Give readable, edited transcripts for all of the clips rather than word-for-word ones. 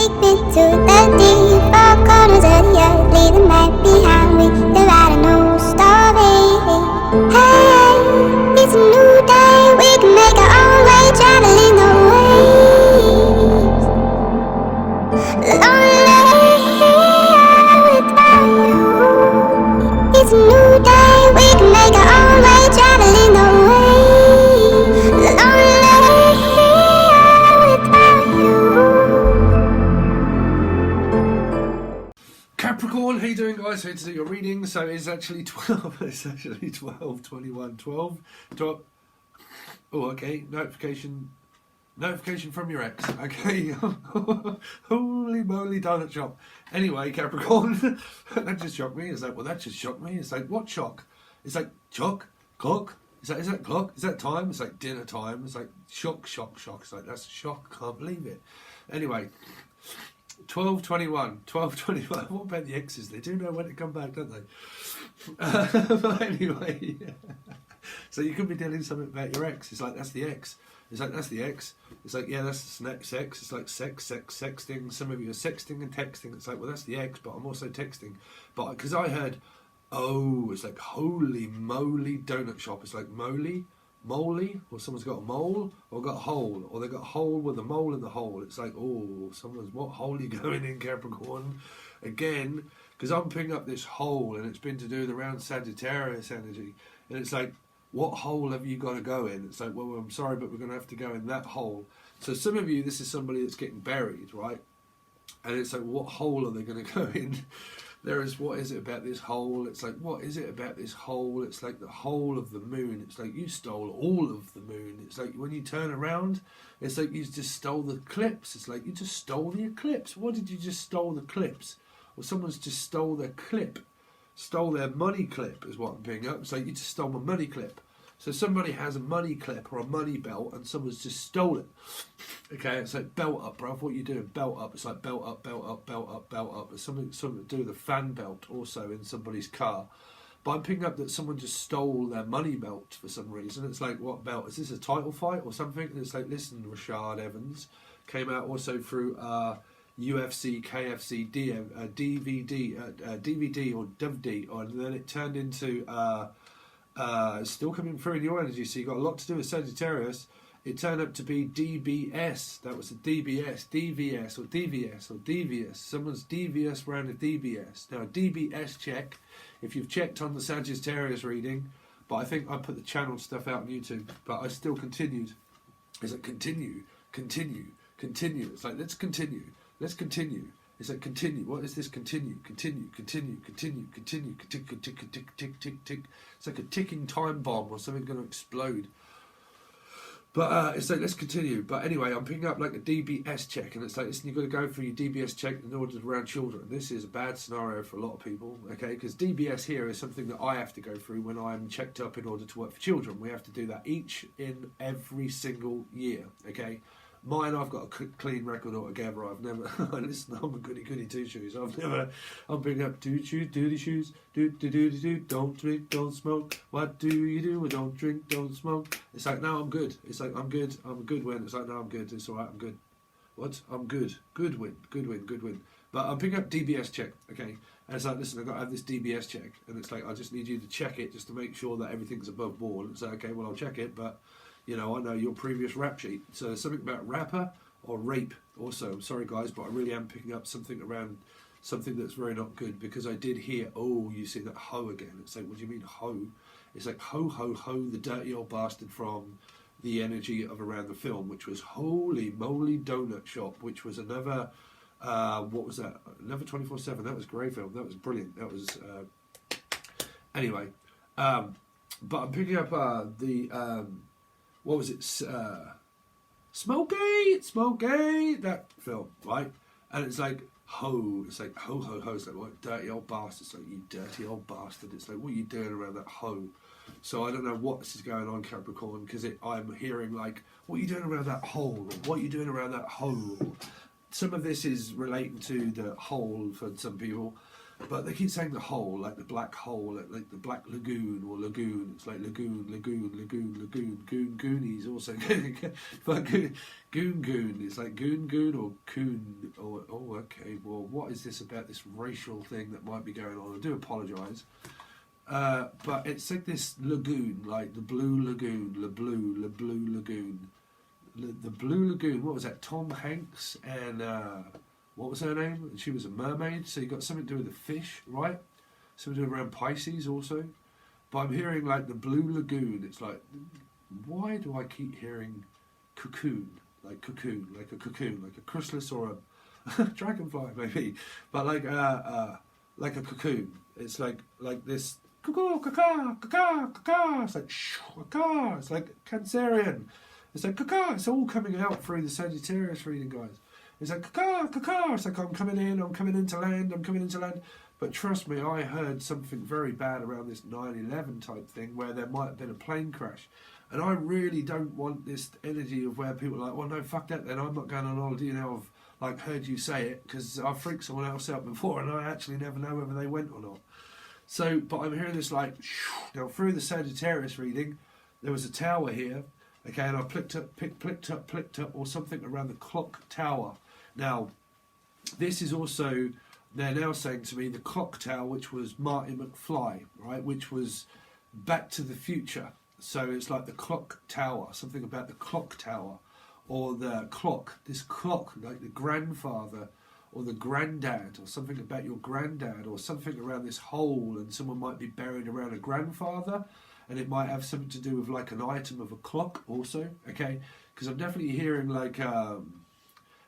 take me to the deep far corners of the earth, leave the night behind me, the write a new story. Hey, it's a new day, we can make our own way, traveling the waves. Lonely without you. It's a new day, we can make our own way, traveling the waves. Lonely without you. Capricorn, how you doing, guys? Here to do your reading. So it's actually 12. It's actually 12, 21, 12. Oh, okay. Notification from your ex. Okay. Holy moly, donut shop. Anyway, Capricorn, that just shocked me. It's like, well, that just shocked me. It's like, what shock? It's like, clock? Is that clock? Is that time? It's like dinner time. It's like shock. It's like, that's a shock. I can't believe it. Anyway. 12:21. What about the exes? They do know when to come back, don't they? But anyway, so you could be telling something about your ex. It's like, that's the ex. It's like, that's the ex. It's like, yeah, that's the next sex. It's like sexting. Some of you are sexting and texting. It's like, well, that's the ex, but I'm also texting. But because I heard, oh, it's like, holy moly donut shop. It's like moly, or someone's got a mole, or got a hole, or they got a hole with a mole in the hole. It's like, oh, someone's, what hole are you going in, Capricorn? Again, because I'm picking up this hole, and it's been to do with around Sagittarius energy, and it's like, what hole have you got to go in? It's like, well, I'm sorry, but we're going to have to go in that hole. So some of you, this is somebody that's getting buried, right? And it's like, what hole are they going to go in? There is, what is it about this hole? It's like, what is it about this hole? It's like the whole of the moon. It's like you stole all of the moon. It's like when you turn around, it's like you just stole the eclipse. It's like you just stole the eclipse. What did you just stole the eclipse? Or someone's just stole their clip. Stole their money clip is what I'm picking up. It's like you just stole my money clip. So somebody has a money clip or a money belt and someone's just stole it. Okay, it's like belt up, bruv. What are you doing? Belt up. It's like belt up. It's something to do with a fan belt also in somebody's car. But I'm picking up that someone just stole their money belt for some reason. It's like, what belt? Is this a title fight or something? And it's like, listen, Rashad Evans came out also through UFC, KFC, DVD or DVD, and then it turned into... still coming through in your energy, so you got a lot to do with Sagittarius. It turned up to be DBS. That was a DVS or devious. Someone's devious around a DBS. Now a DBS check, if you've checked on the Sagittarius reading, but I think I put the channel stuff out on YouTube, but I still continued. It's like continue. It's like, let's continue. It's like, continue. What is this? Continue. Tick. It's like a ticking time bomb or something going to explode. But it's like, let's continue. But anyway, I'm picking up like a DBS check, and it's like, listen, you've got to go for your DBS check in order to around children. This is a bad scenario for a lot of people, okay? Because DBS here is something that I have to go through when I'm checked up in order to work for children. We have to do that every single year, okay? Mine, I've got a clean record altogether. I've never, listen, I'm a goody two shoes. I'm picking up duty shoes, do, don't drink, don't smoke. What do you do? Don't drink, don't smoke. It's like, no, I'm good. It's like, I'm good when. It's like, no, I'm good. It's alright, I'm good. What? I'm good. Good win. But I'm picking up DBS check, okay? And it's like, listen, I've got to have this DBS check. And it's like, I just need you to check it just to make sure that everything's above board. And it's like, okay, well, I'll check it, but... you know, I know your previous rap sheet. So there's something about rapper or rape also. I'm sorry, guys, but I really am picking up something around something that's very not good, because I did hear, oh, you see that ho again. It's like, what do you mean ho? It's like ho, the dirty old bastard from the energy of around the film, which was holy moly donut shop, which was another, what was that? Another 24/7. That was a great film. That was brilliant. That was, anyway. But I'm picking up what was it? Smokegate, that film, right? And it's like, ho. It's like, ho. It's like, what, dirty old bastard. It's like, you dirty old bastard. It's like, what are you doing around that ho? So I don't know what is going on, Capricorn, because I'm hearing like, what are you doing around that hole? Or what are you doing around that hole? Some of this is relating to the hole for some people. But they keep saying the hole, like the black hole, like the black lagoon or lagoon. It's like lagoon. Goonies also. But goon. It's like goon or coon. Or, oh, okay. Well, what is this about this racial thing that might be going on? I do apologise. But it's like this lagoon, like the blue lagoon, the blue lagoon. The Blue Lagoon, what was that? Tom Hanks and what was her name? She was a mermaid, so you got something to do with the fish, right? Something to do around Pisces also. But I'm hearing like the Blue Lagoon. It's like, why do I keep hearing cocoon, like a cocoon, like a chrysalis or a dragonfly maybe, but like a cocoon. It's like this. It's like it's like Cancerian. It's like it's all coming out through the Sagittarius reading, guys. It's like it's like I'm coming into land. But trust me, I heard something very bad around this 9/11 type thing where there might have been a plane crash. And I really don't want this energy of where people are like, well, no, fuck that then, I'm not going on holiday now. I've like heard you say it, because I've freaked someone else out before and I actually never know whether they went or not. So, but I'm hearing this like, now through the Sagittarius reading, there was a tower here. Okay, and I picked up, or something around the clock tower. Now, this is also, they're now saying to me, the clock tower, which was Marty McFly, right, which was Back to the Future. So it's like the clock tower, something about the clock tower, or the clock, this clock, like the grandfather, or the granddad, or something about your granddad, or something around this hole, and someone might be buried around a grandfather. And it might have something to do with like an item of a clock also, okay? Because I'm definitely hearing like,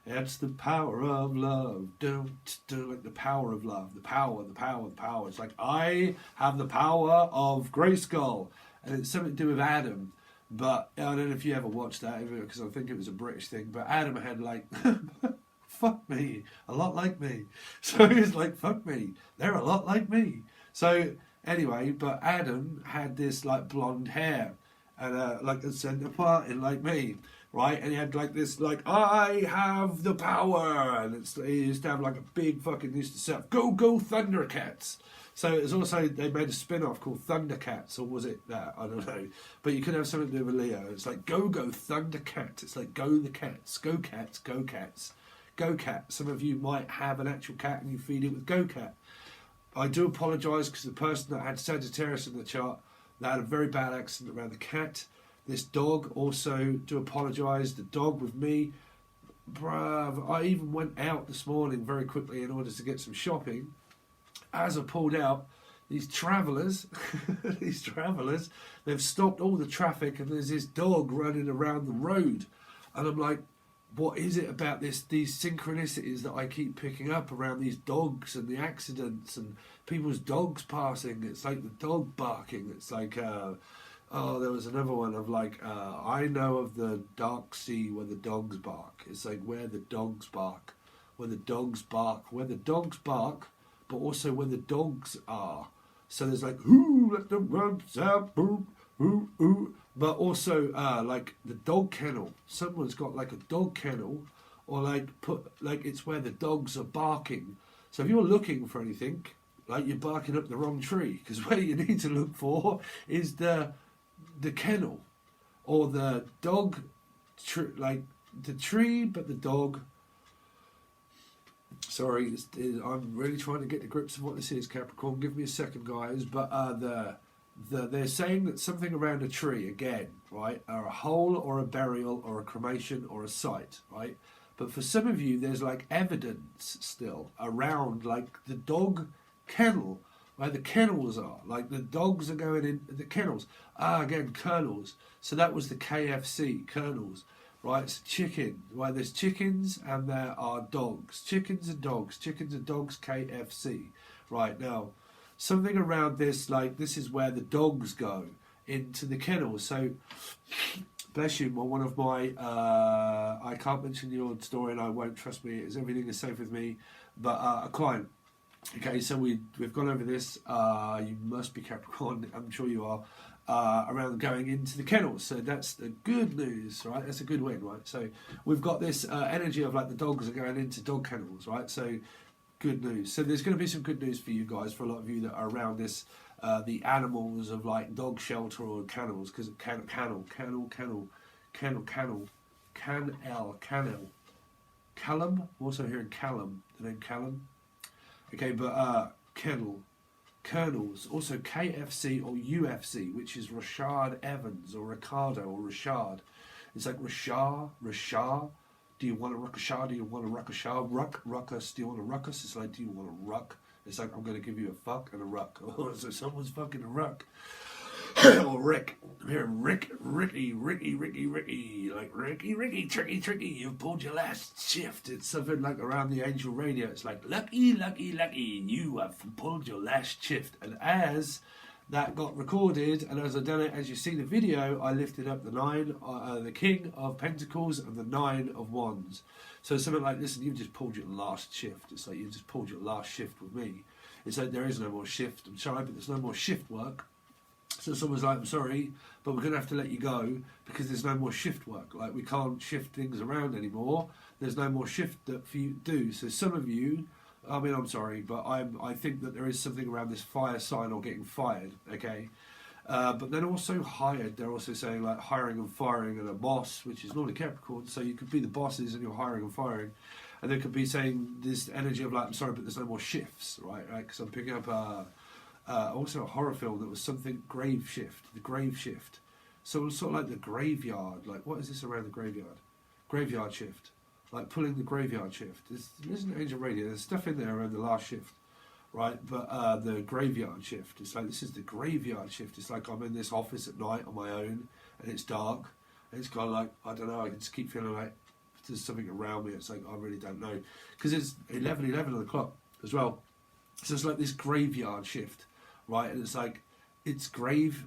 it's the power of love, like the power of love, the power. It's like, I have the power of Grayskull, and it's something to do with Adam. But I don't know if you ever watched that, because I think it was a British thing, but Adam had like, fuck me, a lot like me. So he was like, fuck me, they're a lot like me. So anyway, but Adam had this like blonde hair and like a centre parting like me, right? And he had like this like, I have the power, and he used to have like a big fucking, used to say, go Thundercats. So it was also, they made a spin-off called Thundercats, or was it that? I don't know. But you could have something to do with Leo. It's like go Thundercats. It's like go the cats, go cats, go cats, go cat. Some of you might have an actual cat and you feed it with go cat. I do apologise, because the person that had Sagittarius in the chart, that had a very bad accident around the cat. This dog also, do apologise. The dog with me, bruv, I even went out this morning very quickly in order to get some shopping. As I pulled out, these travellers, they've stopped all the traffic, and there's this dog running around the road. And I'm like, what is it about these synchronicities that I keep picking up around these dogs and the accidents and people's dogs passing? It's like the dog barking. It's like, there was another one of like, I know of the dark sea where the dogs bark. It's like where the dogs bark, but also where the dogs are. So there's like, who let the runs out, boop, ooh, ooh. But also, like the dog kennel. Someone's got like a dog kennel, or like it's where the dogs are barking. So if you're looking for anything, like you're barking up the wrong tree, because where you need to look for is the kennel, or the dog, like the tree, but the dog. Sorry, I'm really trying to get to grips of what this is, Capricorn. Give me a second, guys. But they're saying that something around a tree, again, right, or a hole or a burial or a cremation or a site, right? But for some of you, there's like evidence still around like the dog kennel, where the kennels are. Like the dogs are going in the kennels. Again, kernels. So that was the KFC, kernels, right? It's chicken. Well, there's chickens and there are dogs. Chickens and dogs, KFC. Right, now, something around this, like this is where the dogs go into the kennels. So, bless you, one of my, I can't mention your story and I won't, trust me, everything is safe with me, but a client. Okay, so we've gone over this, you must be Capricorn, I'm sure you are, around going into the kennels. So that's the good news, right? That's a good win, right? So we've got this energy of like the dogs are going into dog kennels, right? So good news. So there's going to be some good news for you guys, for a lot of you that are around this, the animals of like dog shelter or kennels, because kennel, Callum, also here in Callum, the name Callum. Okay, but kennel, kernels, also KFC or UFC, which is Rashad Evans or Ricardo or Rashad. It's like Rashad. Do you want a ruckus? Do you want a ruckus? Ruckus. Do you want a ruckus? It's like, do you want a ruck? It's like, I'm going to give you a fuck and a ruck. So someone's fucking a ruck. Or Rick. I'm hearing Ricky. Like, Ricky, tricky. You've pulled your last shift. It's something like around the angel radio. It's like, lucky. You have pulled your last shift. And as that got recorded, and as I done it, as you see the video, I lifted up the 9, the King of Pentacles and the 9 of Wands. So something like, listen, you've just pulled your last shift. It's like, you just pulled your last shift with me. It's like, there is no more shift. I'm sorry, but there's no more shift work. So someone's like, I'm sorry, but we're going to have to let you go because there's no more shift work. Like, we can't shift things around anymore. There's no more shift that for you to do. So some of you, I mean, I'm sorry, but I think that there is something around this fire sign or getting fired, okay? But then also hired. They're also saying like hiring and firing and a boss, which is normally Capricorn. So you could be the bosses and you're hiring and firing. And they could be saying this energy of like, I'm sorry, but there's no more shifts, right? Because I'm picking up also a horror film that was something grave shift, the grave shift. So it was sort of like the graveyard. Like, what is this around the graveyard? Graveyard shift. Like pulling the graveyard shift. This isn't Angel Radio. There's stuff in there around the last shift, right? But the graveyard shift. It's like, this is the graveyard shift. It's like I'm in this office at night on my own and it's dark. And it's kind of like, I don't know, I can just keep feeling like there's something around me. It's like, I really don't know. Because it's 11 on the clock as well. So it's like this graveyard shift, right? And it's like, it's graves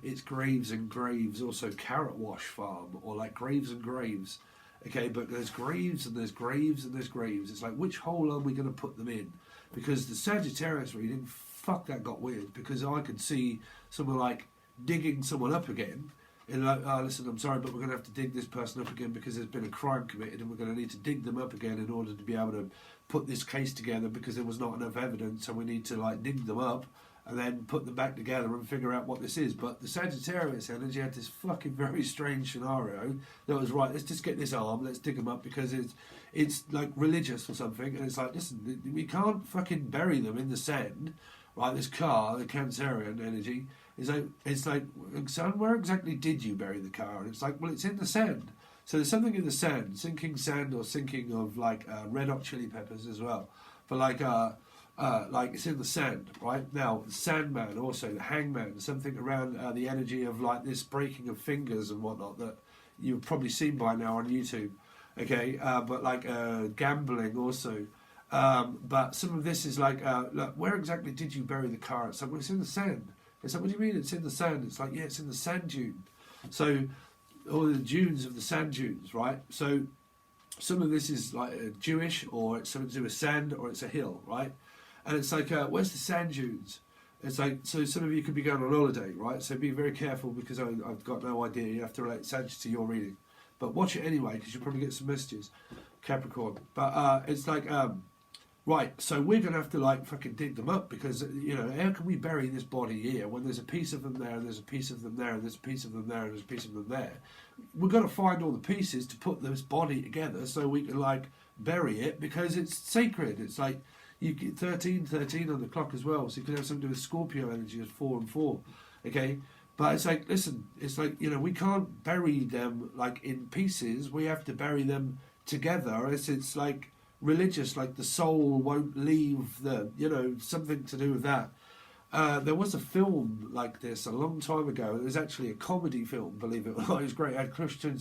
and graves, also carrot wash farm, or like graves and graves. Okay, but there's graves and there's graves and there's graves. It's like, which hole are we going to put them in? Because the Sagittarius reading, fuck, that got weird. Because I could see someone like digging someone up again. And like, oh, listen, I'm sorry, but we're going to have to dig this person up again because there's been a crime committed and we're going to need to dig them up again in order to be able to put this case together because there was not enough evidence. So we need to like dig them up and then put them back together and figure out what this is. But the Sagittarius energy had this fucking very strange scenario that was, right, let's just get this arm, let's dig them up because it's like religious or something. And it's like, listen, we can't fucking bury them in the sand, right? This car, the Cancerian energy, it's like, son, where exactly did you bury the car? And it's like, well, it's in the sand. So there's something in the sand, sinking sand or sinking of like red hot chili peppers as well. But like it's in the sand, right? Now, the Sandman, also the Hangman, something around the energy of like this breaking of fingers and whatnot that you've probably seen by now on YouTube, okay? But like gambling also. But some of this is like, look, where exactly did you bury the car? It's like, well, it's in the sand. It's like, what do you mean it's in the sand? It's like, yeah, it's in the sand dune. So, all the dunes of the sand dunes, right? So, some of this is like Jewish, or it's something to do with sand, or it's a hill, right? And it's like, where's the sand dunes? It's like, so some of you could be going on holiday, right? So be very careful because I've got no idea. You have to relate Sag to your reading. But watch it anyway because you'll probably get some messages, Capricorn. But it's like, right, so we're going to have to like fucking dig them up because, you know, how can we bury this body here when there's a piece of them there and there's a piece of them there and there's a piece of them there and there's a piece of them there? We've got to find all the pieces to put this body together so we can like bury it because it's sacred. It's like, you get 13 on the clock as well, so you could have something to do with Scorpio energy as 4 and 4, okay? But it's like, listen, it's like, you know, we can't bury them like in pieces. We have to bury them together. It's like religious, like the soul won't leave the, you know, something to do with that. There was a film like this a long time ago. It was actually a comedy film, believe it or not. It was great. It had Christian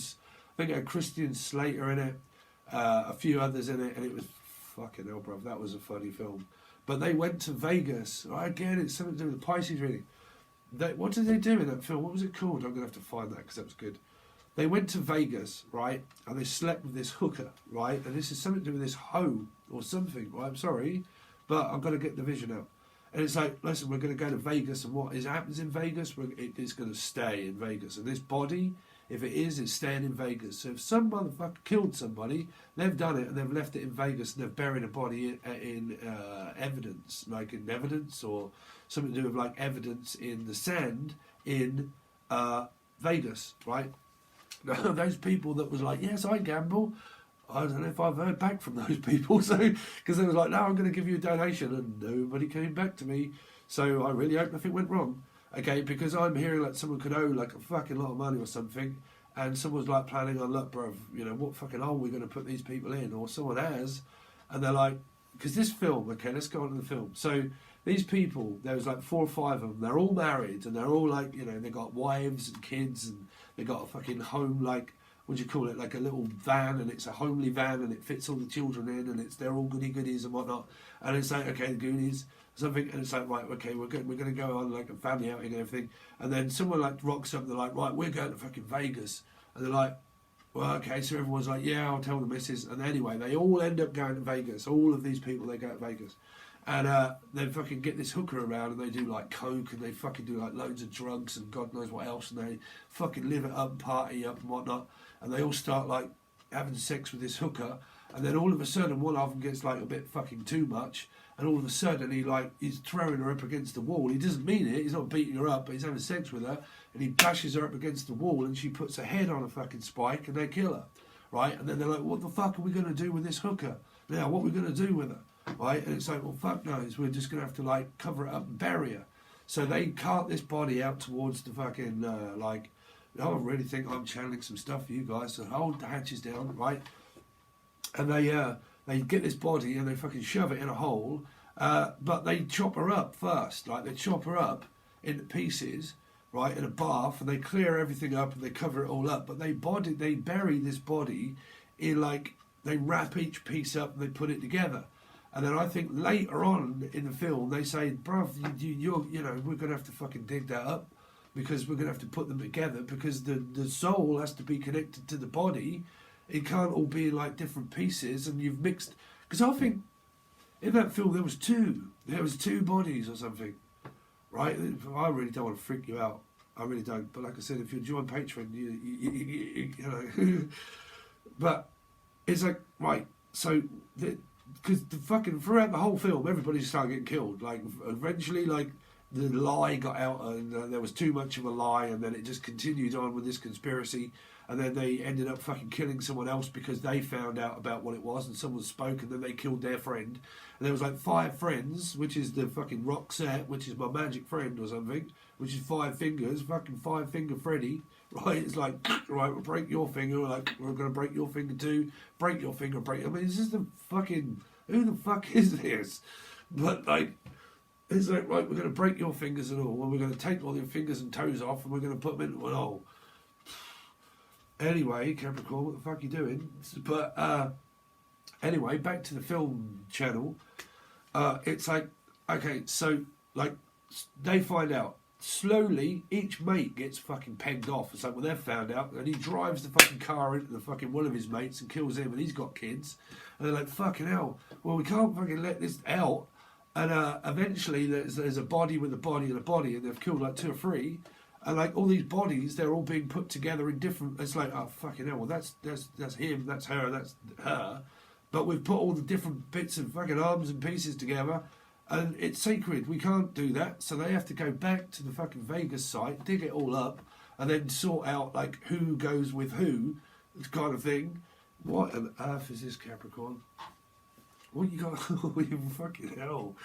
Slater in it, a few others in it, and it was fucking hell, bruv, that was a funny film. But they went to Vegas. Right, again, it's something to do with the Pisces reading. What did they do in that film? What was it called? I'm going to have to find that because that was good. They went to Vegas, right, and they slept with this hooker, right? And this is something to do with this hoe or something, right? I'm sorry, but I've got to get the vision out. And it's like, listen, we're going to go to Vegas, and what happens in Vegas, it's going to stay in Vegas. And this body If it is, it's staying in Vegas. So if some motherfucker killed somebody, they've done it and they've left it in Vegas and they've buried a body in evidence, like in evidence or something to do with like evidence in the sand in Vegas, right? Those people that was like, yes, I gamble. I don't know if I've heard back from those people. So, because they was like, no, I'm going to give you a donation, and nobody came back to me. So I really hope nothing went wrong. Okay, because I'm hearing like someone could owe like a fucking lot of money or something, and someone's like planning on, look, bro, you know, what fucking hole are we going to put these people in? Or someone has, and they're like, because this film, okay, let's go on to the film. So these people, there was like 4 or 5 of them, they're all married, and they're all like, you know, they got wives and kids, and they got a fucking home, like, what do you call it, like a little van, and it's a homely van, and it fits all the children in, and they're all goody goodies and whatnot, and it's like, okay, the Goonies, something, and it's like, right, okay, we're going to go on like a family outing and everything, and then someone like rocks up, and they're like, right, we're going to fucking Vegas, and they're like, well, okay, so everyone's like, yeah, I'll tell the missus, and anyway, they all end up going to Vegas, all of these people, they go to Vegas, and they fucking get this hooker around, and they do like coke, and they fucking do like loads of drugs, and God knows what else, and they fucking live it up and party up and whatnot, and they all start like having sex with this hooker, and then all of a sudden one of them gets like a bit fucking too much, and all of a sudden he's throwing her up against the wall. He doesn't mean it, he's not beating her up, but he's having sex with her, and he bashes her up against the wall, and she puts her head on a fucking spike, and they kill her, right? And then they're like, what the fuck are we going to do with this hooker? Now, what are we going to do with her? Right? And it's like, well, fuck knows, we're just going to have to like cover it up and bury her. So they cart this body out towards the fucking, like, I really think I'm channeling some stuff for you guys, so hold the hatches down, right? And they get this body and they fucking shove it in a hole, but they chop her up first, like they chop her up into pieces, right, in a bath, and they clear everything up and they cover it all up, but they bury this body in like, they wrap each piece up and they put it together. And then I think later on in the film they say, bruv, you know, we're going to have to fucking dig that up, because we're going to have to put them together, because the soul has to be connected to the body. It can't all be like different pieces, and you've mixed. Because I think in that film there was two bodies or something, right? I really don't want to freak you out. I really don't. But like I said, if you join Patreon, you know. But it's like, right, so because the fucking throughout the whole film, everybody started getting killed. Like eventually, like the lie got out, and there was too much of a lie, and then it just continued on with this conspiracy, and then they ended up fucking killing someone else because they found out about what it was, and someone spoke, and then they killed their friend. And there was like 5 friends, which is the fucking Roxette, which is my magic friend or something, which is 5 fingers, fucking 5-finger Freddy, right? It's like, right, we'll break your finger, like, we're going to break your finger too, break your finger, break. I mean, it's just a fucking, who the fuck is this? But like, it's like, right, we're going to break your fingers and all, and we're going to take all your fingers and toes off, and we're going to put them into an hole. Anyway, Capricorn, what the fuck are you doing? But anyway, back to the film channel. It's like, okay, so like they find out slowly. Each mate gets fucking pegged off. It's like, well, they've found out, and he drives the fucking car into the fucking one of his mates and kills him, and he's got kids. And they're like, fucking hell. Well, we can't fucking let this out. And eventually, there's a body with a body and a body, and they've killed like 2 or 3. And like all these bodies, they're all being put together in different. It's like, oh fucking hell! Well, that's him, that's her, that's her. But we've put all the different bits of fucking arms and pieces together, and it's sacred. We can't do that, so they have to go back to the fucking Vegas site, dig it all up, and then sort out like who goes with who, kind of thing. What on earth is this, Capricorn? What you got? You fucking hell,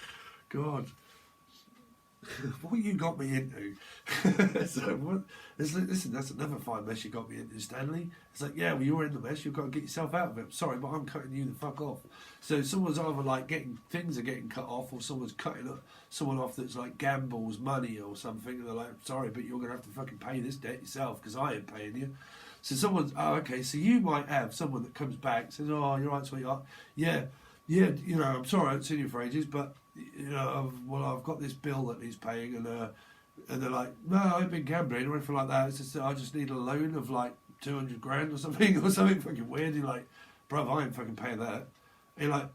God. What you got me into? So what? Listen, that's another fine mess you got me into, Stanley. It's like, yeah, well, you're in the mess. You've got to get yourself out of it. Sorry, but I'm cutting you the fuck off. So someone's either like things are getting cut off, or someone's cutting someone off that's like gambles money or something. And they're like, sorry, but you're gonna have to fucking pay this debt yourself because I ain't paying you. So someone's, oh, okay. So you might have someone that comes back, says, oh, you're right, sweetheart. Yeah, you know, I'm sorry I haven't seen you for ages, but you know, I've got this bill that he's paying, and they're like, no, I haven't been gambling or anything like that. It's just I just need a loan of like 200 grand or something fucking weird. You're like, bruv, I ain't fucking paying that. And you're like,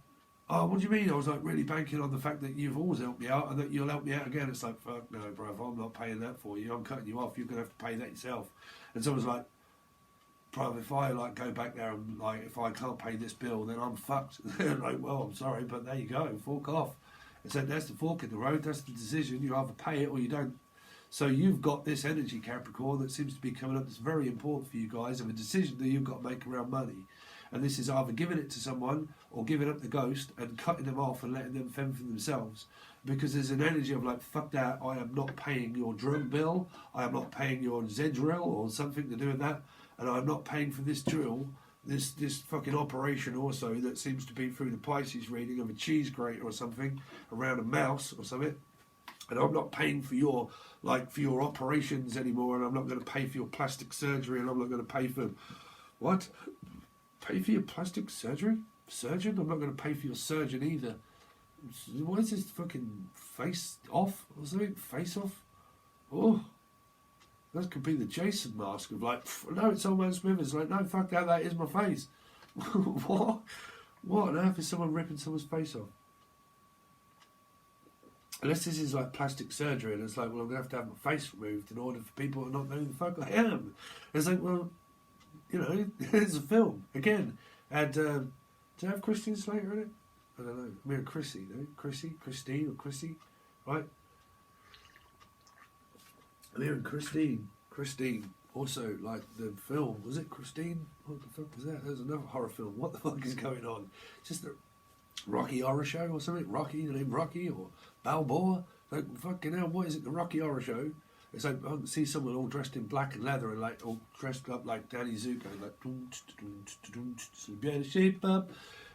oh, what do you mean? I was like really banking on the fact that you've always helped me out and that you'll help me out again. It's like, fuck no, bruv, I'm not paying that for you. I'm cutting you off. You're gonna have to pay that yourself. And someone's like, bruv, if I like go back there and like if I can't pay this bill, then I'm fucked. They're like, well, I'm sorry, but there you go, fork off. And so that's the fork in the road. That's the decision. You either pay it or you don't. So you've got this energy, Capricorn, that seems to be coming up. That's very important for you guys, of a decision that you've got to make around money. And this is either giving it to someone or giving up the ghost and cutting them off and letting them fend for themselves. Because there's an energy of like, fuck that, I am not paying your drug bill, I am not paying your Z drill or something to do with that, and I'm not paying for this drill, this fucking operation also that seems to be through the Pisces reading of a cheese grater or something around a mouse or something. And I'm not paying for your operations anymore, and I'm not going to pay for your plastic surgery, and I'm not going to pay for what? Pay for your plastic surgery? Surgeon? I'm not going to pay for your surgeon either. What is this fucking face off or something? Face off? Oh, that could be the Jason mask of like, no, it's Old Man Smithers. Like, no, fuck that is my face. What? What on earth is someone ripping someone's face off? Unless this is like plastic surgery and it's like, well, I'm going to have my face removed in order for people to not know who the fuck I am. It's like, well, you know, it's a film. Again, and do you have Christian Slater in it? I don't know. I mean, Chrissy, no? Christine or Chrissy, right? I'm hearing Christine. Also, like the film, was it Christine? What the fuck was that? There's another horror film. What the fuck is going on? Just a Rocky Horror Show or something? Rocky, the name Rocky or Balboa? Like, fucking hell, what is it? The Rocky Horror Show? It's like, I can see someone all dressed in black and leather and like all dressed up like Danny Zuko, like, so better shape up,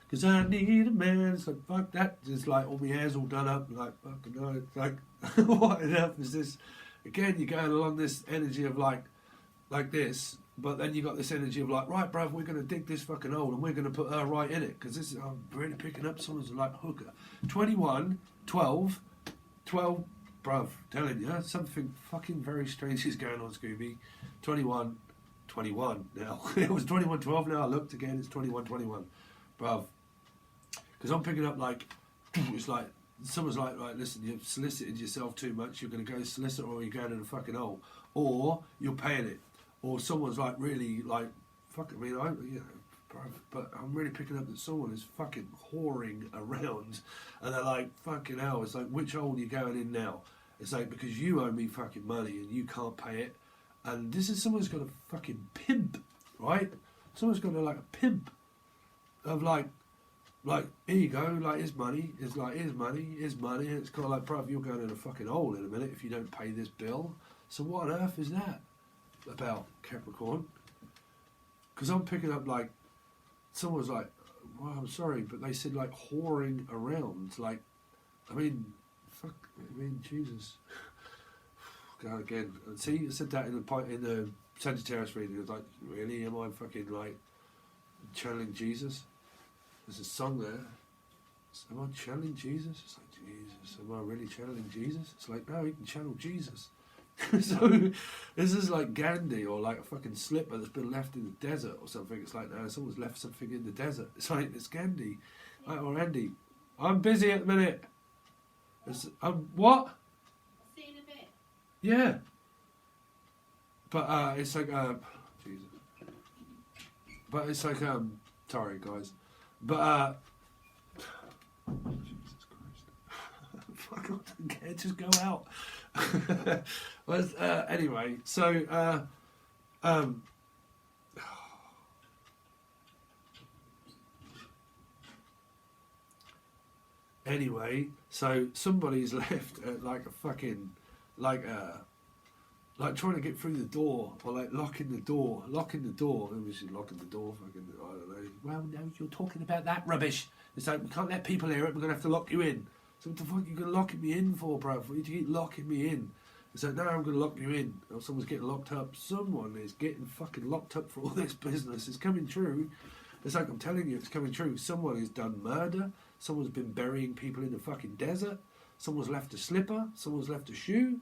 because I need a man. It's like, fuck that. It's like all my hair's all done up, like, fucking no. It's like, what on earth is this? Again, you're going along this energy of like this, but then you got this energy of like, right, bruv, we're going to dig this fucking hole and we're going to put her right in it, because this is, I'm really picking up someone's like hooker. 21, 12, bruv, telling you, something fucking very strange is going on, Scooby. 21 now. It was 21-12 now, I looked again, it's 21-21. Bruv. Because I'm picking up like, it's like, someone's like, right, listen, you've solicited yourself too much, you're going to go solicit or you're going in a fucking hole. Or you're paying it. Or someone's like really like, fuck, I mean, but I'm really picking up that someone is fucking whoring around, and they're like, fucking hell, it's like, which hole are you going in now? It's like, because you owe me fucking money and you can't pay it, and this is someone's got a fucking pimp, right? Someone's got a, like a pimp of like, here you go, like, here's money, it's like, here's money, and it's kind of like, bruv, you're going in a fucking hole in a minute if you don't pay this bill. So what on earth is that about, Capricorn? Because I'm picking up like, someone's like, well, I'm sorry, but they said like whoring around. Like, I mean, fuck, I mean, Jesus. God, again, see, I said that in the Sagittarius reading. It was like, really, am I fucking like channeling Jesus? There's a song there. Am I channeling Jesus? It's like, Jesus, am I really channeling Jesus? It's like, no, you can channel Jesus. So this is like Gandhi or like a fucking slipper that's been left in the desert or something. It's like, no, someone's left something in the desert. It's like, it's Gandhi or Andy. I'm busy at the minute. What? I'll see you in a bit. Yeah. But it's like Jesus. But it's like sorry guys. But Jesus Christ. Fuck, I don't care, just go out. Well, anyway, so anyway, so somebody's left at like a fucking like trying to get through the door or like locking the door. Obviously locking the door. Fucking, I don't know. Well, no, you're talking about that rubbish. It's like, we can't let people hear it. We're gonna have to lock you in. So what the fuck are you going to lock me in for, bruv? Why do you keep locking me in? It's like, no, I'm going to lock you in. Or someone's getting locked up. Someone is getting fucking locked up for all this business. It's coming true. It's like, I'm telling you, it's coming true. Someone has done murder. Someone's been burying people in the fucking desert. Someone's left a slipper. Someone's left a shoe.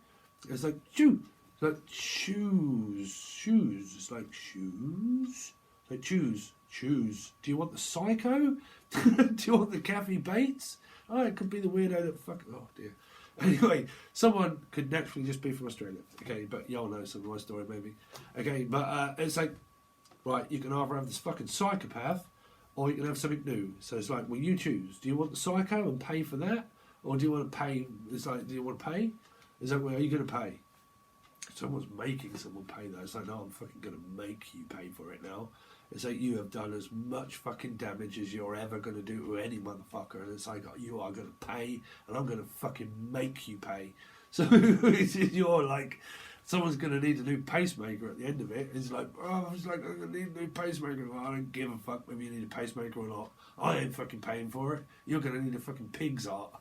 It's like, shoe. It's like, shoes. It's like, shoes. It's like, choose. Do you want the psycho? Do you want the Kathy Bates? Oh, it could be the weirdo that oh dear. Anyway, someone could naturally just be from Australia. Okay, but y'all know some of my story maybe. Okay, but it's like, right, you can either have this fucking psychopath or you can have something new. So it's like, well, you choose. Do you want the psycho and pay for that? Or do you want to pay? It's like, do you want to pay? Is that, well, are you going to pay? Someone's making someone pay though. It's like, no, I'm fucking going to make you pay for it now. It's like, you have done as much fucking damage as you're ever going to do to any motherfucker. And it's like, you are going to pay and I'm going to fucking make you pay. So you're like, someone's going to need a new pacemaker at the end of it. It's like, oh, it's like, I'm going to need a new pacemaker. Well, I don't give a fuck whether you need a pacemaker or not. I ain't fucking paying for it. You're going to need a fucking pig's heart.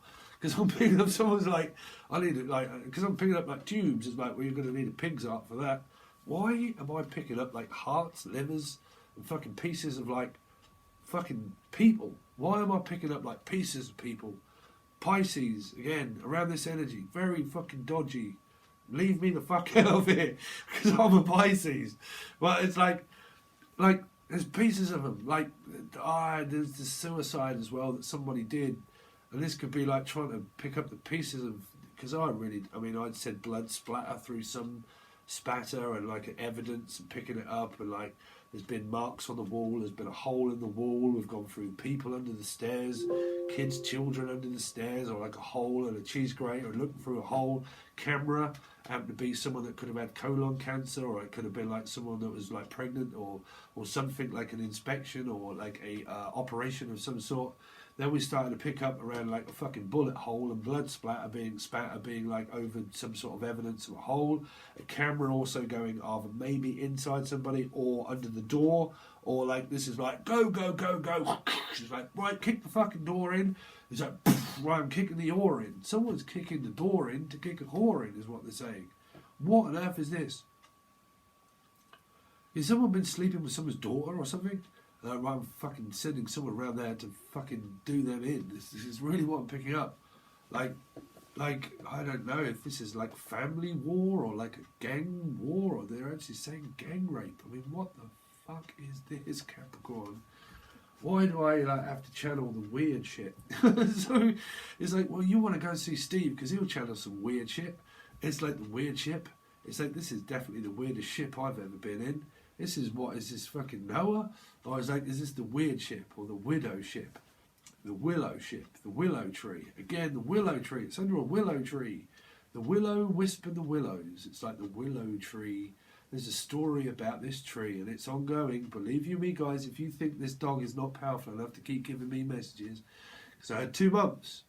Because I'm picking up, someone's like, I need it, like, because I'm picking up like tubes. It's like, well, you're going to need a pig's heart for that. Why am I picking up like hearts, livers, and fucking pieces of like fucking people? Why am I picking up like pieces of people? Pisces, again, around this energy, very fucking dodgy. Leave me the fuck out of it, because I'm a Pisces. But it's like there's pieces of them. Like, there's the suicide as well that somebody did. And this could be like trying to pick up the pieces of, because I'd said blood splatter through some spatter and like evidence and picking it up, and like there's been marks on the wall, there's been a hole in the wall, we've gone through people under the stairs, kids, children under the stairs, or like a hole and a cheese grater and looking through a hole. Camera happened to be someone that could have had colon cancer, or it could have been like someone that was like pregnant, or something like an inspection or like a operation of some sort. Then we started to pick up around like a fucking bullet hole and blood spatter being like over some sort of evidence of a hole. A camera also going either maybe inside somebody or under the door, or like this is like go. She's like, right, kick the fucking door in. It's like, right, I'm kicking the whore in. Someone's kicking the door in to kick a whore in, is what they're saying. What on earth is this? Has someone been sleeping with someone's daughter or something? I'm fucking sending someone around there to fucking do them in. This is really what I'm picking up. Like, I don't know if this is like family war or like a gang war, or they're actually saying gang rape. I mean, what the fuck is this, Capricorn? Why do I like have to channel the weird shit? So it's like, well, you want to go and see Steve because he'll channel some weird shit. It's like the weird ship. It's like, this is definitely the weirdest ship I've ever been in. This is this fucking Noah? Or I was like, is this the weird ship or the widow ship? The willow ship, the willow tree. Again, the willow tree. It's under a willow tree. The willow whisper the willows. It's like the willow tree. There's a story about this tree and it's ongoing. Believe you me, guys, if you think this dog is not powerful enough to keep giving me messages. So I had 2 months.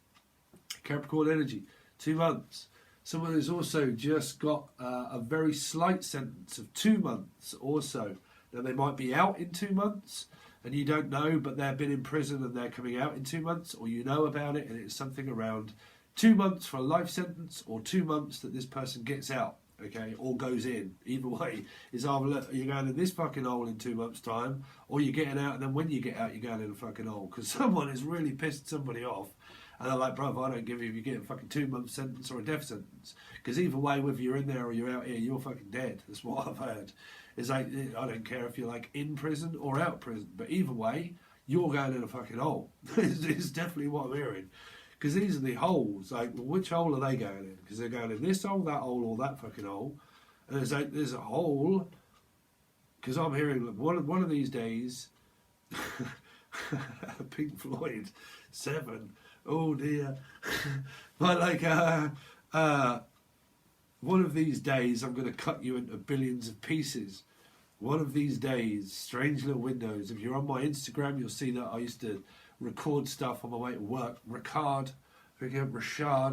Capricorn energy, 2 months. Someone who's also just got a very slight sentence of 2 months also. Now, they might be out in 2 months and you don't know, but they've been in prison and they're coming out in 2 months, or you know about it and it's something around 2 months for a life sentence, or 2 months that this person gets out, okay, or goes in. Either way, is either, look, you're going in this fucking hole in 2 months' time, or you're getting out, and then when you get out, you're going in a fucking hole. Because someone has really pissed somebody off. And they're like, bruv, I don't give you if you get a fucking 2 month sentence or a death sentence. Because either way, whether you're in there or you're out here, you're fucking dead. That's what I've heard. It's like, I don't care if you're like in prison or out of prison. But either way, you're going in a fucking hole. It's definitely what I'm hearing. Because these are the holes. Like, well, which hole are they going in? Because they're going in this hole, that hole, or that fucking hole. And it's like, there's a hole. Because I'm hearing, look, one of these days, Pink Floyd, 7. Oh dear. But like, one of these days I'm going to cut you into billions of pieces. One of these days, strange little windows. If you're on my Instagram, you'll see that I used to record stuff on my way to work. Rashad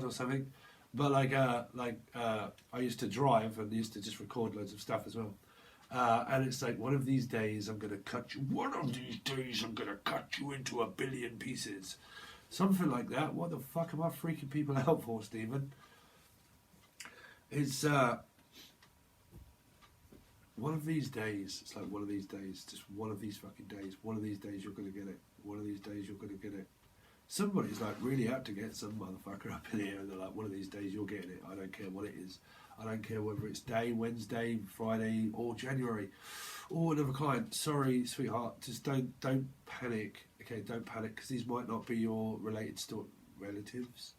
or something. But I used to drive and used to just record loads of stuff as well. And it's like, one of these days I'm going to cut you. One of these days I'm going to cut you into a billion pieces. Something like that. What the fuck am I freaking people out for, Stephen? It's one of these days. It's like one of these days. Just one of these fucking days. One of these days you're going to get it. One of these days you're going to get it. Somebody's like really out to get some motherfucker up in here, and they're like, one of these days you're getting it. I don't care what it is. I don't care whether it's day, Wednesday, Friday, or January. Oh, another client. Sorry, sweetheart. Just don't panic. Okay, don't panic, because these might not be your related relatives.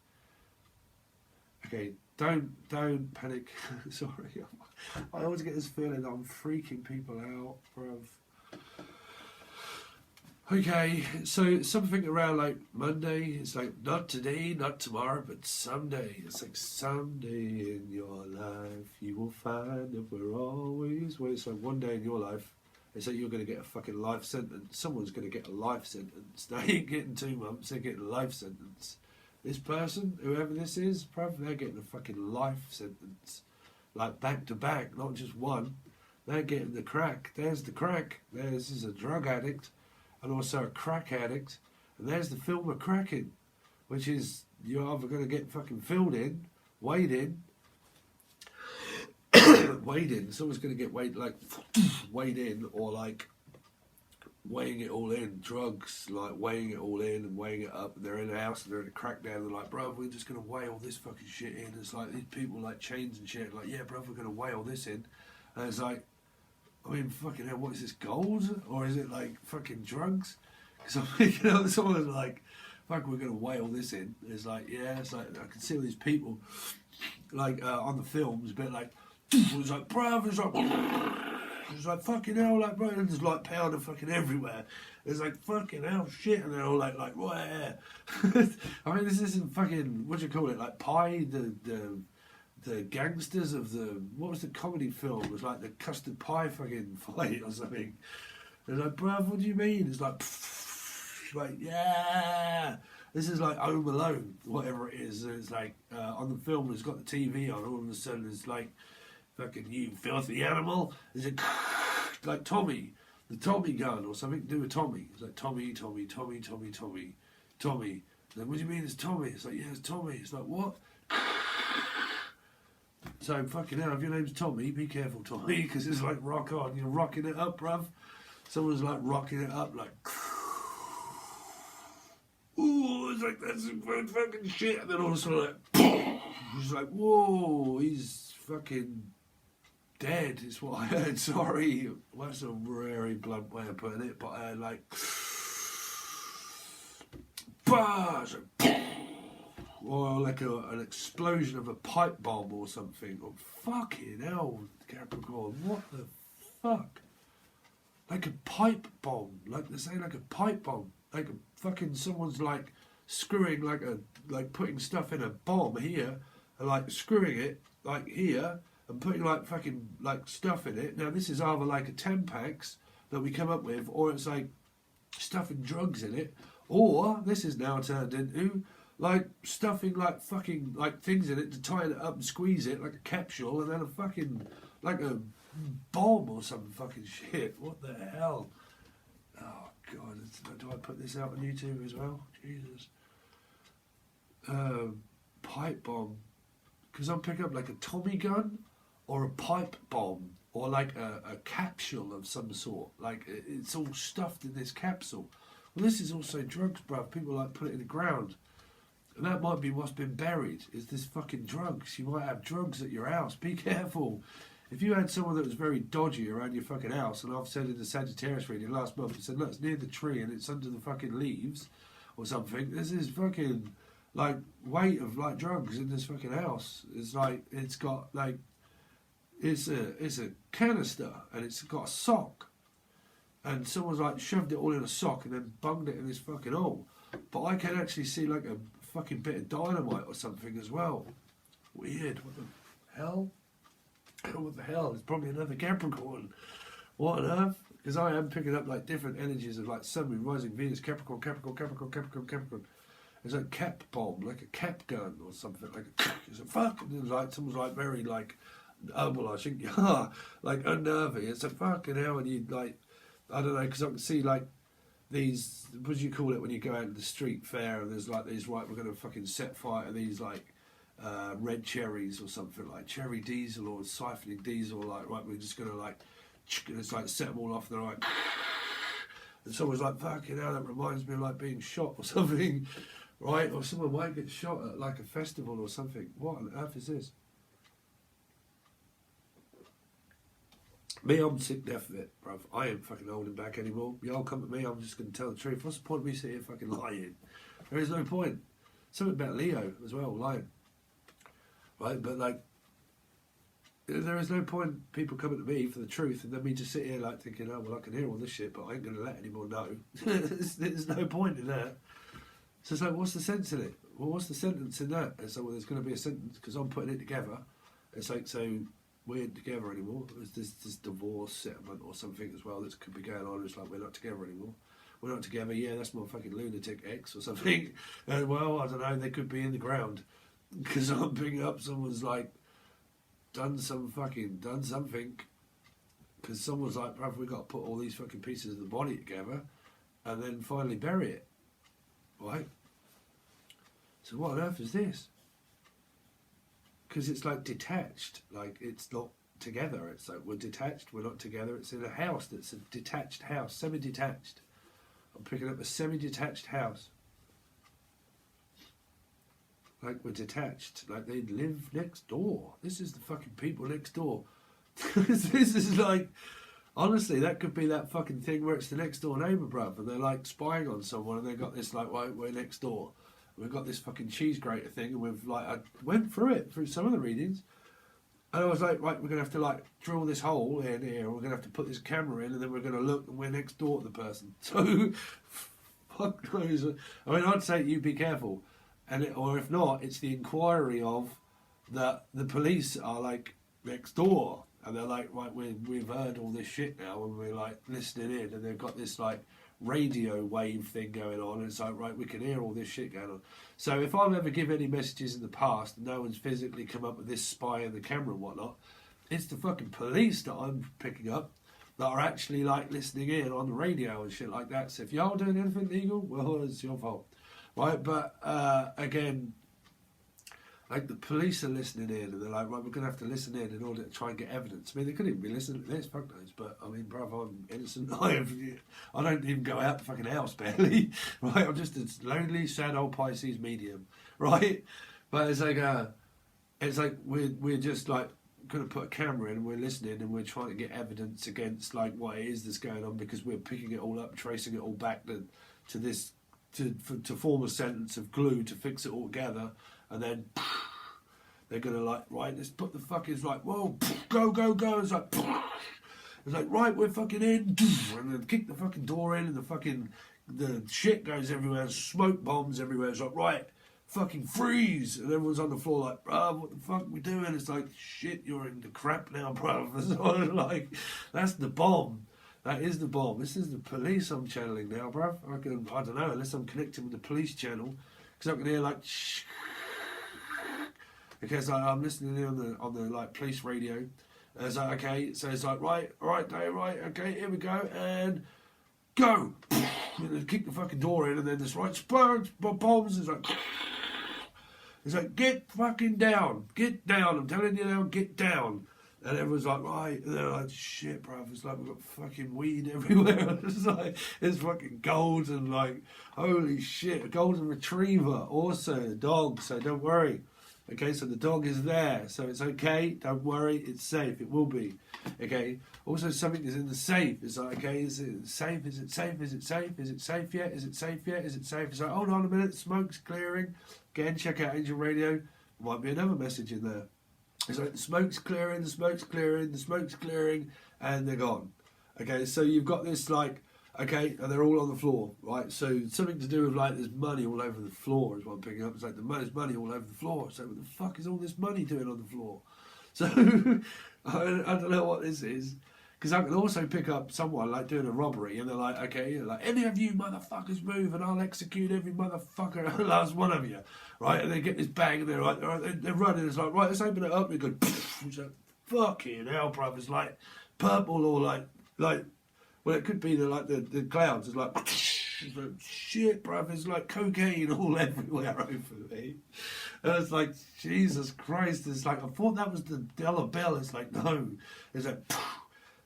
Okay, don't panic. Sorry, I always get this feeling that I'm freaking people out, bruv. Okay, so something around like Monday, it's like not today, not tomorrow, but someday. It's like someday in your life you will find that we're always waiting. It's like one day in your life, it's like you're going to get a fucking life sentence. Someone's going to get a life sentence. They ain't getting 2 months, they're getting a life sentence. This person, whoever this is, probably they're getting a fucking life sentence. Like back to back, not just one. They're getting the crack. There's the crack. This is a drug addict. And also a crack addict, and there's the film of cracking, which is you're either going to get fucking filled in, weighed in, weighed in. Someone's going to get weighed in, or like weighing it all in. Drugs, like weighing it all in and weighing it up. And they're in a house and they're in a crackdown. And they're like, bro, we're just going to weigh all this fucking shit in. It's like these people like chains and shit. Like, yeah, bro, we're going to weigh all this in. And it's like, I mean, fucking hell, what is this, gold? Or is it like fucking drugs? Because I'm thinking, someone's like, fuck, we're going to weigh all this in. It's like, yeah, it's like, I can see all these people, like, on the films, a bit like, it's like, bruv, it's like, fucking hell, like, bro, and there's like powder fucking everywhere. It's like, fucking hell, shit, and they're all like, where? I mean, this isn't fucking, what do you call it, like Pie, the gangsters of the, what was the comedy film? It was like the custard pie fucking fight or something. It's like, bruv, what do you mean? It's like, yeah. This is like Home Alone, whatever it is. It's like, on the film, it's got the TV on, all of a sudden it's like, fucking, you filthy animal. Is it like Tommy, the Tommy gun or something to do with Tommy? It's like, Tommy. Like, what do you mean it's Tommy? It's like, yeah, it's Tommy. It's like, what? So, fucking hell, if your name's Tommy, be careful, Tommy, because it's like rock on. You're rocking it up, bruv. Someone's like rocking it up, like, ooh, it's like, that's some fucking shit. And then all of a sudden, like, he's like, whoa, he's fucking dead, is what I heard. Sorry. Well, that's a very blunt way of putting it, but I like, buzz, or like an explosion of a pipe bomb or something. Oh, fucking hell, Capricorn, what the fuck? Like a pipe bomb, like they're saying, like a pipe bomb, like a fucking someone's like screwing like putting stuff in a bomb here and like screwing it like here and putting like fucking like stuff in it. Now this is either like a Tampax that we come up with, or it's like stuffing drugs in it, or this is now turned into like stuffing like fucking like things in it to tie it up and squeeze it like a capsule, and then a fucking like a bomb or some fucking shit. What the hell? Oh god, do I put this out on YouTube as well? Jesus. Pipe bomb, because I'm picking up like a Tommy gun or a pipe bomb or like a capsule of some sort. Like it's all stuffed in this capsule. Well, this is also drugs, bruv. People like put it in the ground. And that might be what's been buried, is this fucking drugs. You might have drugs at your house. Be careful. If you had someone that was very dodgy around your fucking house, and I've said in the Sagittarius reading last month, I said, look, it's near the tree and it's under the fucking leaves or something. This is fucking, like, weight of, like, drugs in this fucking house. It's like, it's got, like, it's a canister and it's got a sock. And someone's, like, shoved it all in a sock and then bunged it in this fucking hole. But I can actually see, like, a fucking bit of dynamite or something as well. Weird. What the hell? What the hell? It's probably another Capricorn. What on earth? Because I am picking up like different energies of like Sun, Moon, Rising, Venus, Capricorn. It's like cap bomb, like a cap gun or something. Like it's a fuck. And it's like someone's like very like, well, I think like unnerving. It's a fucking hell, and you like, I don't know, because I can see like these, what do you call it when you go out to the street fair and there's like these, right, we're going to fucking set fire to these like red cherries or something, like cherry diesel or siphoning diesel, like, right, we're just going to like, it's like set them all off, and they're like, and someone's like, fucking hell, that reminds me of like being shot or something, right? Or someone might get shot at like a festival or something. What on earth is this? Me, I'm sick deaf of it, bruv. I ain't fucking holding back anymore. Y'all come at me, I'm just going to tell the truth. What's the point of me sitting here fucking lying? There is no point. Something about Leo as well, lying. Right, but like, there is no point people coming to me for the truth and then me just sit here like thinking, oh, well, I can hear all this shit, but I ain't going to let anyone know. There's no point in that. So it's like, what's the sense in it? Well, what's the sentence in that? And so, well, there's going to be a sentence because I'm putting it together. It's like, so we ain't together anymore. There's this divorce settlement or something as well that could be going on. It's like, we're not together anymore. We're not together. Yeah, that's my fucking lunatic ex or something. And well, I don't know. They could be in the ground because I'm picking up someone's like done something because someone's like, bruv, we got to put all these fucking pieces of the body together and then finally bury it. Right? So what on earth is this? Because it's like detached, like it's not together. It's like we're detached, we're not together. It's in a house that's a detached house, semi-detached. I'm picking up a semi-detached house. Like we're detached, like they live next door. This is the fucking people next door. This is like, honestly, that could be that fucking thing where it's the next door neighbour, bruv, and they're like spying on someone and they got this like, right, we're next door. We've got this fucking cheese grater thing and we've like, I went through some of the readings and I was like, right, we're going to have to like drill this hole in here, we're going to have to put this camera in and then we're going to look and we're next door to the person. So, fuck knows. I mean, I'd say you be careful. Or if not, it's the inquiry of that the police are like next door and they're like, right, we've heard all this shit now and we're like listening in and they've got this like radio wave thing going on and it's like, right, we can hear all this shit going on. So if I've ever given any messages in the past and no one's physically come up with this spy and the camera and whatnot, it's the fucking police that I'm picking up that are actually like listening in on the radio and shit like that. So if y'all doing anything illegal, well, it's your fault. Right, but again, like the police are listening in and they're like, right, we're going to have to listen in order to try and get evidence. I mean, they couldn't even be listening to this, fuck knows, but I mean, bruv, I'm innocent. I don't even go out the fucking house, barely, right? I'm just a lonely, sad old Pisces medium, right? But it's like we're just like going to put a camera in and we're listening and we're trying to get evidence against like what it is that's going on because we're picking it all up, tracing it all back to this, to form a sentence of glue to fix it all together, and then they're gonna like, right, let's put the fucking like, whoa, go. It's like right, we're fucking in, and then kick the fucking door in, and the shit goes everywhere, smoke bombs everywhere. It's like, right, fucking freeze, and everyone's on the floor like, bruv, what the fuck are we doing? It's like, shit, you're in the crap now, bruv. It's like, that's the bomb. That is the bomb. This is the police I'm channeling now, bruv. I don't know, unless I'm connected with the police channel, because I can hear like, because I'm listening in on the like police radio. And it's like, okay, so it's like, right, all right, Dave, right, okay, here we go, and go. And then kick the fucking door in, and then this right, splurge, bombs. It's like, get fucking down, get down. I'm telling you now, get down. And everyone's like, right, and they're like, shit, bruv, it's like we've got fucking weed everywhere. It's like, it's fucking gold and like, holy shit, a golden retriever, also a dog, so don't worry. Okay, so the dog is there, so it's okay, don't worry, it's safe, it will be. Okay, also something is in the safe. It's like, okay, is it safe, is it safe, is it safe, is it safe yet, is it safe yet, is it safe? It's like, hold on a minute, smoke's clearing. Again, check out Angel Radio, might be another message in there. It's like the smoke's clearing, the smoke's clearing, the smoke's clearing, and they're gone. Okay, so you've got this like, okay, and they're all on the floor, right? So something to do with like there's money all over the floor is what I'm picking up. It's like there's money all over the floor. So what the fuck is all this money doing on the floor? So I don't know what this is. Because I can also pick up someone like doing a robbery and they're like, okay, like, any of you motherfuckers move and I'll execute every motherfucker, last one of you, right? And they get this bag and they're like, they're running. It's like, right, let's open it up. And they go, it's like, fucking hell, bruv. It's like purple or like, well, it could be the clouds. It's like shit, bruv. It's like cocaine all everywhere over me. And it's like, Jesus Christ. It's like, I thought that was the dollar bill. It's like, no. It's like,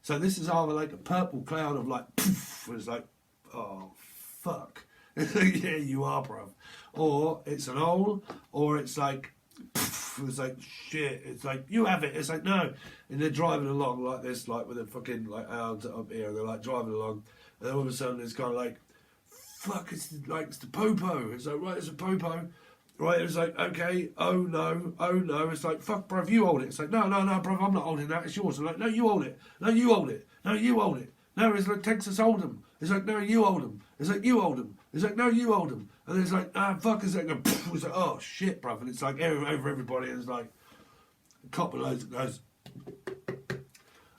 so this is either like a purple cloud of like, poof, it's like, oh, fuck. Yeah, you are, bruv. Or it's an owl, or it's like, poof, it's like, shit. It's like, you have it. It's like, no. And they're driving along like this, like with a fucking like hounds up here, and they're like driving along, and then all of a sudden it's kind of like, fuck, it's the popo. It's like, right, it's a popo. Right, it was like, okay, oh no. It's like, fuck, bruv, you hold it. It's like, no, bruv, I'm not holding that, it's yours. I'm like, no, you hold it. No, you hold it. No, you hold it. No, it's like Texas Hold'em. It's like, no, you hold them. It's like, you hold them. It's like, no, you hold them. And it's like, ah, fuck, it's like, it's like, oh shit, bruv. And it's like, over everybody, and it's like, a couple of loads that goes,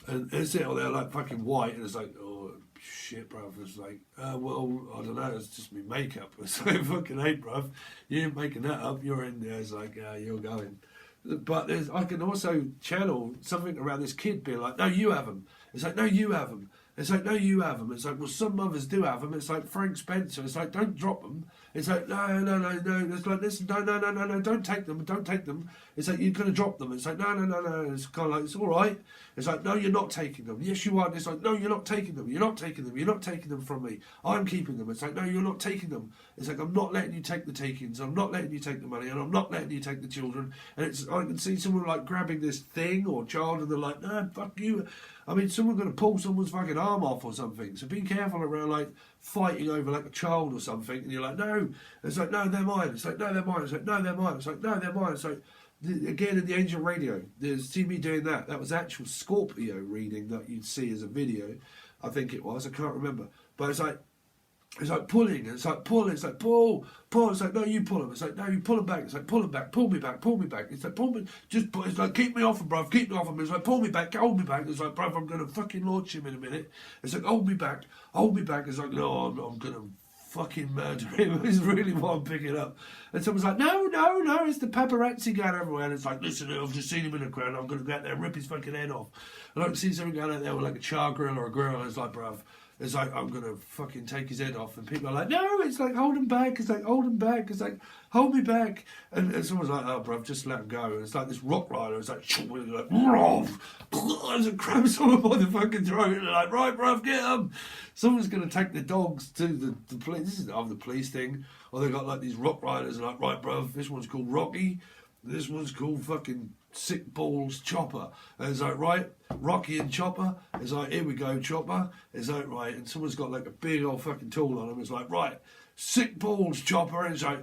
and it's all there like fucking white, and it's like, oh shit, bruv. It's like, well, I don't know, it's just me makeup. It's like, fucking hate, bruv. You ain't making that up, you're in there. It's like, you're going. But I can also channel something around this kid being like, no, you have them. It's like, no, you have them. It's like, no, you have them. It's like, well, some mothers do have them. It's like Frank Spencer. It's like, don't drop them. It's like, no. It's like, listen, no, don't take them. It's like, you're going to drop them. It's like, no. It's kind of like, it's all right. It's like, no, you're not taking them. Yes, you are. It's like, no, you're not taking them. You're not taking them from me. I'm keeping them. It's like, no, you're not taking them. It's like, I'm not letting you take the takings. I'm not letting you take the money, and I'm not letting you take the children. And it's, I can see someone like grabbing this thing or child, and they're like, no, fuck you. I mean, someone's going to pull someone's fucking arm off or something. So be careful around, like, fighting over, like, a child or something. And you're like, no. It's like, no, they're mine. It's like, no, they're mine. It's like, no, they're mine. It's like, no, they're mine. It's like, again, in the Angel Radio, see me doing that. That was actual Scorpio reading that you'd see as a video. I think it was. I can't remember. But it's like pulling, it's like pull, it's like pull. It's like, no, you pull them. It's like, no, you pull them back. It's like, pull them back, pull me back. It's like, pull me, just pull. It's like, keep me off him, bruv, keep me off him. It's like, pull me back, hold me back. It's like, bruv, I'm going to fucking launch him in a minute. It's like, hold me back. It's like, no, I'm going to fucking murder him. Is really what I'm picking up. And someone's like, no, it's the paparazzi going everywhere. And it's like, listen, I've just seen him in the crowd. I'm going to go out there and rip his fucking head off. And I can see someone going out there with like a char grill or a grill. And it's like, bruv, it's like, I'm going to fucking take his head off. And people are like, no, it's like, hold him back. It's like, hold him back. It's like, hold me back. And someone's like, oh, bruv, just let him go. And it's like this rock rider. It's like, and grab someone by the fucking throat. And they're like, right, bruv, get him. Someone's going to take the dogs to the police. This is the police thing. Or they've got like these rock riders. And like, right, bruv, this one's called Rocky. This one's called fucking Sick Balls Chopper. And it's like, right, Rocky and Chopper. It's like, here we go, Chopper. It's like, right, and someone's got like a big old fucking tool on him. It's like, right, Sick Balls Chopper. And it's like,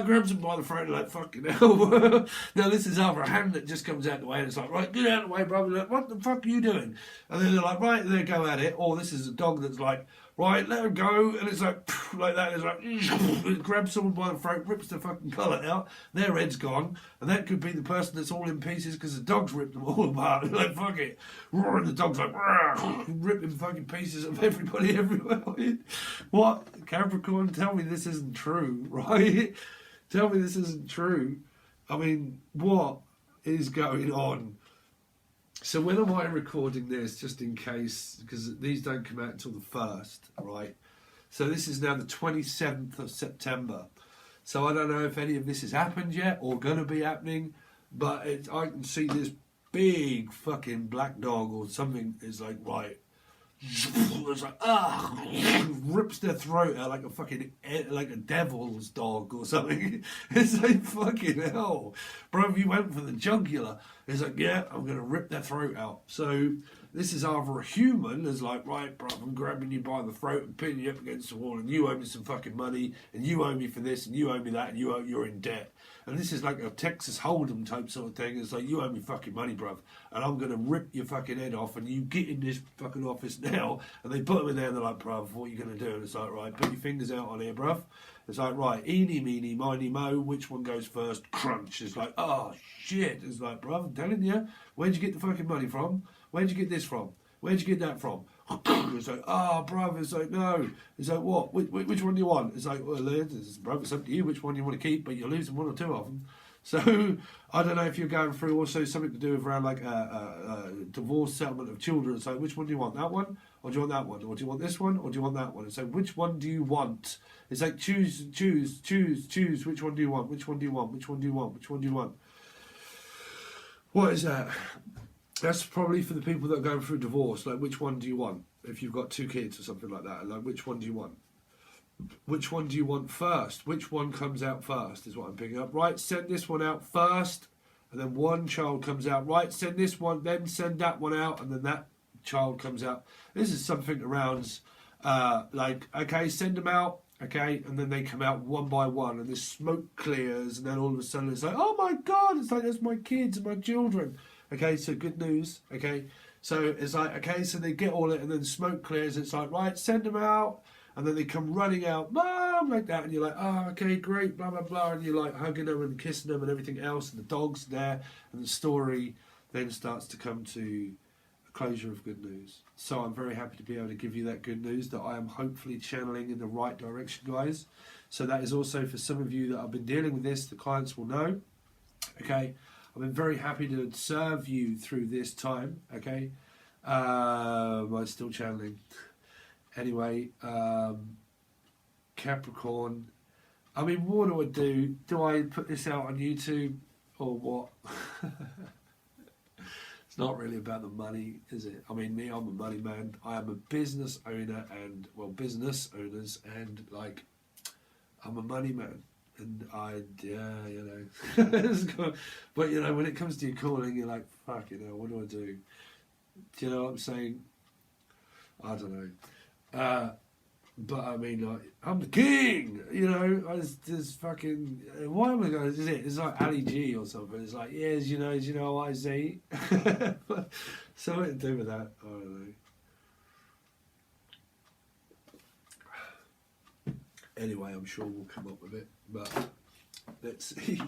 grabs him by the throat and like, fucking hell. Now this is either a hand that just comes out the way and it's like, right, get out of the way, brother. Like, what the fuck are you doing? And then they're like, right, and they go at it. Or this is a dog that's like, right, let him go. And it's like that. It's like, it grabs someone by the throat, rips the fucking collar out. Their head's gone. And that could be the person that's all in pieces because the dog's ripped them all apart. And like, fuck it. And the dog's like, ripping fucking pieces of everybody everywhere. What? Capricorn, tell me this isn't true, right? Tell me this isn't true. I mean, what is going on? So when am I recording this, just in case, because these don't come out until the 1st, right? So this is now the 27th of September. So I don't know if any of this has happened yet or going to be happening, but I can see this big fucking black dog or something is like, right, it's like, rips their throat out like a fucking, like a devil's dog or something. It's like, fucking hell. Bro, if you went for the jugular, it's like, yeah, I'm going to rip their throat out. So this is either a human that's like, right, bro, I'm grabbing you by the throat and pinning you up against the wall and you owe me some fucking money and you owe me for this and you owe me that and you're in debt. And this is like a Texas Hold'em type sort of thing. It's like, you owe me fucking money, bruv. And I'm going to rip your fucking head off and you get in this fucking office now. And they put them in there and they're like, bruv, what are you going to do? And it's like, right, put your fingers out on here, bruv. It's like, right, eeny, meeny, miny, mo, which one goes first? Crunch. It's like, oh, shit. It's like, bruv, I'm telling you, where'd you get the fucking money from? Where'd you get this from? Where'd you get that from? It's like, bruv. It's like, no. It's like, what? Which one do you want? It's like, well, bruv, it's up to you which one you want to keep, but you're losing one or two of them. So, I don't know if you're going through also something to do with around like divorce settlement of children. It's like, which one do you want? That one? Or do you want that one? Or do you want this one? Or do you want that one? It's like, which one do you want? It's like, choose. Which one do you want? Which one do you want? Which one do you want? Which one do you want? What is that? That's probably for the people that are going through divorce. Like, which one do you want? If you've got 2 kids or something like that. Like, which one do you want? Which one do you want first? Which one comes out first is what I'm picking up. Right, send this one out first. And then one child comes out. Right, send this one, then send that one out. And then that child comes out. This is something around, like, okay, send them out. okay, and then they come out one by one, and the smoke clears, and then all of a sudden it's like, oh my God, it's like there's my kids and my children. Okay, so good news. Okay, so it's like, okay, so they get all it, and then smoke clears. It's like, right, send them out, and then they come running out, Mom, like that, and you're like, oh, okay, great, blah blah blah, and you're like hugging them and kissing them and everything else, and the dog's there, and the story then starts to come to a closure of good news. So I'm very happy to be able to give you that good news that I am hopefully channeling in the right direction, guys. So that is also for some of you that have been dealing with this, the clients will know. Okay, I've been very happy to serve you through this time. Okay, I'm still channeling. Anyway, Capricorn. I mean, what do I do? Do I put this out on YouTube or what? It's not really about the money, is it? I mean, me, I'm a money man. I am a business owner and, well, business owners, and like, I'm a money man. And yeah, you know. But, you know, when it comes to your calling, you're like, fuck, you know, what do I do? Do you know what I'm saying? I don't know. But I mean, like, I'm the king, you know. I just fucking. Why am I going? Is it? It's like Ali G or something. It's like, yes, you know, I see. Something to do with that. I don't know. Anyway, I'm sure we'll come up with it. But let's see.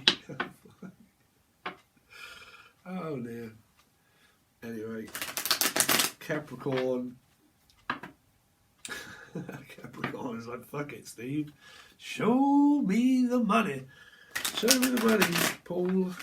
Oh dear. Anyway, Capricorn. Capricorn is like, fuck it, Steve. Show me the money. Show me the money, Paul.